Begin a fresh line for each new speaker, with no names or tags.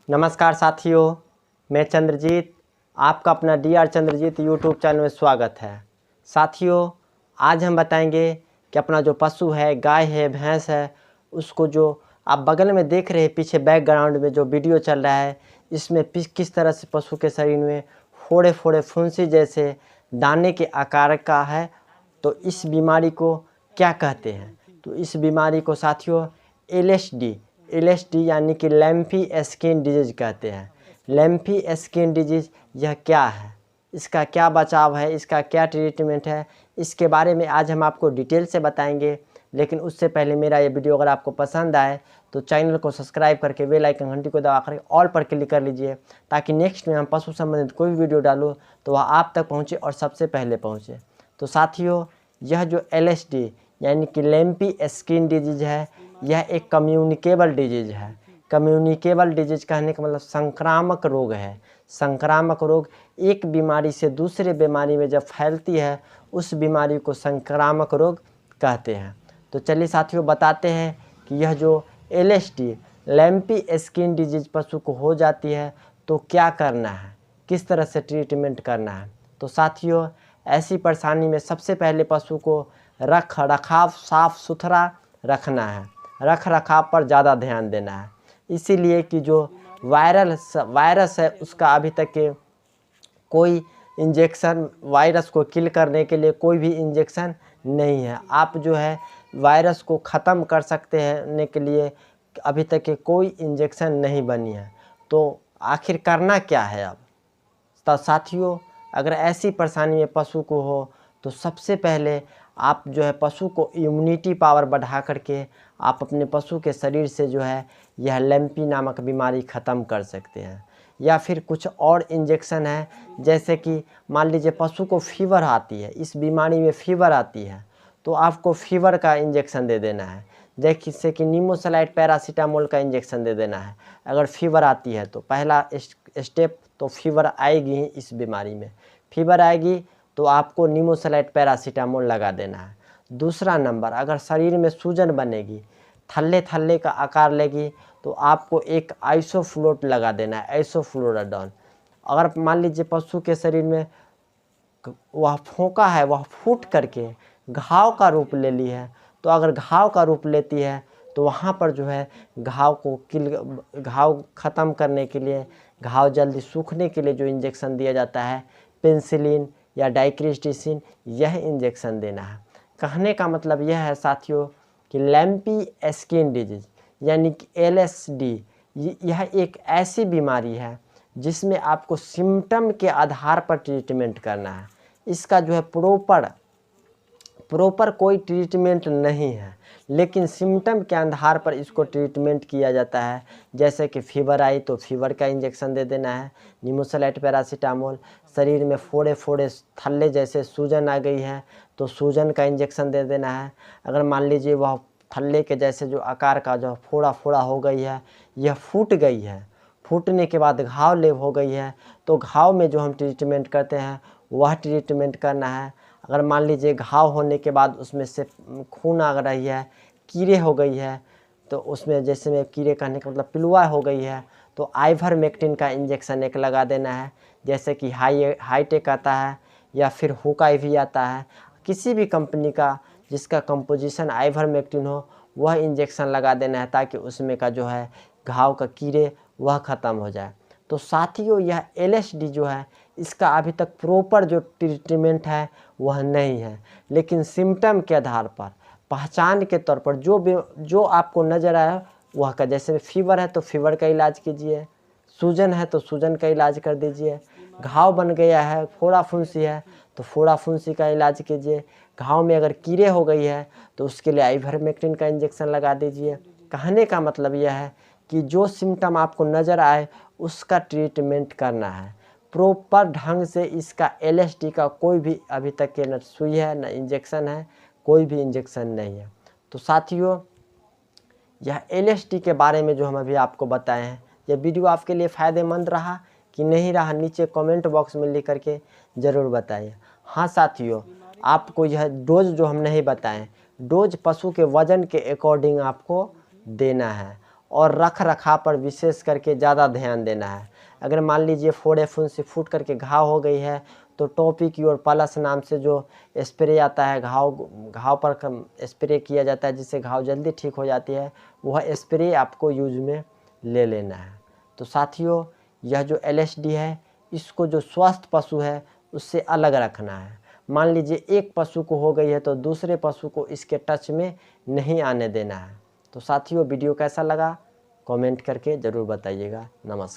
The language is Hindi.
नमस्कार साथियों, मैं चंद्रजीत, आपका अपना DR चंद्रजीत यूट्यूब चैनल में स्वागत है। साथियों, आज हम बताएंगे कि अपना जो पशु है, गाय है, भैंस है, उसको जो आप बगल में देख रहे हैं, पीछे बैकग्राउंड में जो वीडियो चल रहा है, इसमें किस तरह से पशु के शरीर में फोड़े फोड़े फुंसी जैसे दाने के आकार का है। तो इस बीमारी को क्या कहते हैं? तो इस बीमारी को साथियों LSD यानी कि लैम्फी स्किन डिजीज कहते हैं। लैम्फी स्किन डिजीज यह क्या है, इसका क्या बचाव है, इसका क्या ट्रीटमेंट है, इसके बारे में आज हम आपको डिटेल से बताएंगे। लेकिन उससे पहले मेरा ये वीडियो अगर आपको पसंद आए तो चैनल को सब्सक्राइब करके बेल आइकन घंटी को दबा कर ऑल पर क्लिक कर लीजिए, ताकि नेक्स्ट में हम पशु संबंधित कोई भी वीडियो डालूँ तो वह आप तक पहुँचे और सबसे पहले पहुँचे। तो साथियों, यह जो LSD यानी कि लैम्फी स्किन डिजीज है, यह एक कम्युनिकेबल डिजीज है। कम्युनिकेबल डिजीज कहने का मतलब संक्रामक रोग है। संक्रामक रोग एक बीमारी से दूसरे बीमारी में जब फैलती है, उस बीमारी को संक्रामक रोग कहते हैं। तो चलिए साथियों, बताते हैं कि यह जो LSD लैम्फी स्किन डिजीज पशु को हो जाती है तो क्या करना है, किस तरह से ट्रीटमेंट करना है। तो साथियों, ऐसी परेशानी में सबसे पहले पशु को रख रखाव साफ सुथरा रखना है। रख रखाव पर ज़्यादा ध्यान देना है, इसीलिए कि जो वायरस है उसका अभी तक के कोई इंजेक्शन, वायरस को किल करने के लिए कोई भी इंजेक्शन नहीं है। आप जो है वायरस को ख़त्म कर सकते हैं के लिए अभी तक के कोई इंजेक्शन नहीं बनी है। तो आखिर करना क्या है अब? तो साथियों, अगर ऐसी परेशानी में पशु को हो तो सबसे पहले आप जो है पशु को इम्यूनिटी पावर बढ़ा करके आप अपने पशु के शरीर से जो है यह लैम्फी नामक बीमारी ख़त्म कर सकते हैं। या फिर कुछ और इंजेक्शन है, जैसे कि मान लीजिए पशु को फीवर आती है, इस बीमारी में फीवर आती है, तो आपको फीवर का इंजेक्शन दे देना है। जैसे कि नीमोसलाइट पैरासीटामोल का इंजेक्शन दे देना है। अगर फीवर आती है तो पहला स्टेप तो फीवर आएगी ही, इस बीमारी में फीवर आएगी तो आपको नीमोसलाइट पैरासीटामोल लगा देना है। दूसरा नंबर, अगर शरीर में सूजन बनेगी, थल्ले थल्ले का आकार लेगी, तो आपको एक आइसोफ्लोट लगा देना है, आइसोफ्लोराडॉन। अगर मान लीजिए पशु के शरीर में वह फोका है, वह फूट करके घाव का रूप ले ली है, तो अगर घाव का रूप लेती है तो वहाँ पर जो है घाव ख़त्म करने के लिए, घाव जल्दी सूखने के लिए जो इंजेक्शन दिया जाता है, पेंसिलिन या डाइक्रिस्टिसिन, यह इंजेक्शन देना है। कहने का मतलब यह है साथियों कि लैम्फी स्किन डिजीज यानी कि LSD यह एक ऐसी बीमारी है जिसमें आपको सिम्टम के आधार पर ट्रीटमेंट करना है। इसका जो है प्रॉपर कोई ट्रीटमेंट नहीं है, लेकिन सिम्टम के आधार पर इसको ट्रीटमेंट किया जाता है। जैसे कि फीवर आई तो फीवर का इंजेक्शन दे देना है, नीमोसलाइट पैरासीटामोल। शरीर में फोड़े फोड़े थल्ले जैसे सूजन आ गई है तो सूजन का इंजेक्शन दे देना है। अगर मान लीजिए वह थल्ले के जैसे जो आकार का जो फोड़ा फोड़ा हो गई है, यह फूट गई है, फूटने के बाद घाव लेव हो गई है, तो घाव में जो हम ट्रीटमेंट करते हैं वह ट्रीटमेंट करना है। अगर मान लीजिए घाव होने के बाद उसमें से खून आ रही है, कीड़े हो गई है, तो उसमें जैसे में कीड़े कहने का मतलब पिलुआ हो गई है, तो आइवरमेक्टिन का इंजेक्शन एक लगा देना है। जैसे कि हाईटेक आता है या फिर हुकाई भी आता है, किसी भी कंपनी का जिसका कंपोजिशन आइवरमेक्टिन हो वह इंजेक्शन लगा देना है, ताकि उसमें का जो है घाव का कीड़े वह ख़त्म हो जाए। तो साथियों, यह LSD जो है इसका अभी तक प्रॉपर जो ट्रीटमेंट है वह नहीं है, लेकिन सिम्टम के आधार पर, पहचान के तौर पर जो आपको नज़र आया वह का, जैसे फीवर है तो फीवर का इलाज कीजिए, सूजन है तो सूजन का इलाज कर दीजिए, घाव बन गया है, फोड़ा फुंसी है तो फोड़ा फुंसी का इलाज कीजिए, घाव में अगर कीड़े हो गई है तो उसके लिए आइवरमेक्टिन का इंजेक्शन लगा दीजिए। कहने का मतलब यह है कि जो सिम्टम आपको नज़र आए उसका ट्रीटमेंट करना है प्रॉपर ढंग से। इसका LSD का कोई भी अभी तक के न सुई है न इंजेक्शन है, कोई भी इंजेक्शन नहीं है। तो साथियों, यह LSD के बारे में जो हम अभी आपको बताए हैं, यह वीडियो आपके लिए फ़ायदेमंद रहा कि नहीं रहा, नीचे कमेंट बॉक्स में लिख करके ज़रूर बताइए। हाँ साथियों, आपको यह डोज जो हम नहीं बताएं, डोज पशु के वज़न के अकॉर्डिंग आपको देना है। और रख रखाव पर विशेष करके ज़्यादा ध्यान देना है। अगर मान लीजिए फोड़े फुंसी फूट करके घाव हो गई है तो टॉपिक्योर प्लस नाम से जो स्प्रे आता है घाव पर स्प्रे किया जाता है जिससे घाव जल्दी ठीक हो जाती है, वह स्प्रे आपको यूज में ले लेना है। तो साथियों, यह जो LSD है इसको जो स्वस्थ पशु है उससे अलग रखना है। मान लीजिए एक पशु को हो गई है तो दूसरे पशु को इसके टच में नहीं आने देना है। तो साथियों, वीडियो कैसा लगा कमेंट करके ज़रूर बताइएगा। नमस्कार।